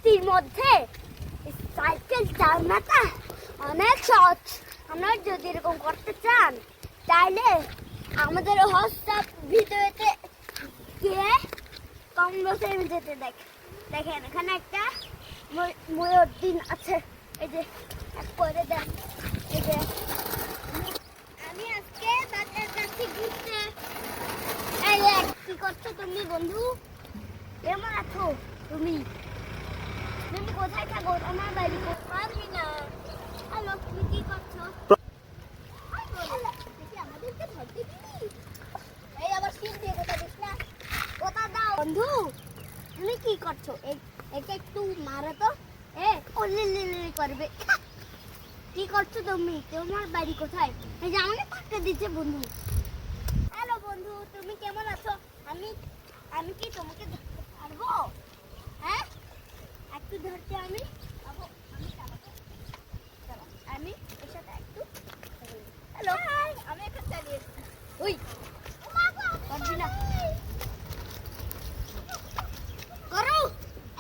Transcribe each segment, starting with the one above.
বৃষ্টির মধ্যে সাইকেল চালানোটা অনেক সহজ। আপনারা যদি এরকম করতে চান তাহলে আমাদের হোয়াটসঅ্যাপ ভিডিওতে গিয়ে কংগ্রেসে যেতে দেখেন এখানে একটা ময়ূর দিন আছে। এই যে করে দেন। এই যে আমি আজকে তাদের কাছে ঘুরতে। এই কি করছো তুমি বন্ধু? কেমন আছো তুমি? তুমি কোথায় থাকো? আমার বাড়ি পারবি না। হ্যালো, তুমি কি করছো? আমাদেরকে ধরতে দিবি? এই আবার সিট দিয়ে কথা দিস না। কথা দাও বন্ধু। তুমি কি করছো? একে একটু মারো তো। লিলি করবে। কি করছো তুমি? তোমার বাড়ি কোথায়? এই যে আমাকে টাকা দিচ্ছে বন্ধু। হ্যালো বন্ধু, তুমি কেমন আছো? আমি কি তোমাকে ধরতে পারবো? হ্যাঁ, একটু ধরতে আমি পাবো। আমি এর সাথে একটু। হ্যালো, আমি এখন চালিয়ে এসেছি। ওই পারবি না করো।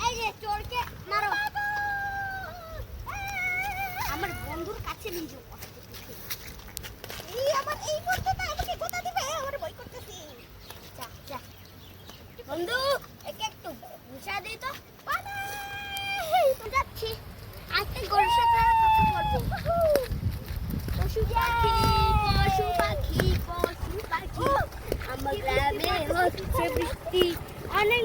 এই যে চোরকে মারো। আমার বন্ধুর কাছে নিয়ে যাও। এই আমার এই বন্ধুটা আমাকে কথা দিবে। আমার ভয় করতেছি। যা যা বন্ধু, একে একটু ঘুষা দিই তো। যাচ্ছি আজকে গরুর সাথে কথা বলবো। পশু পাখি পশু পাখি পশু পাখি, আমার গ্রামে হচ্ছে বৃষ্টি। অনেক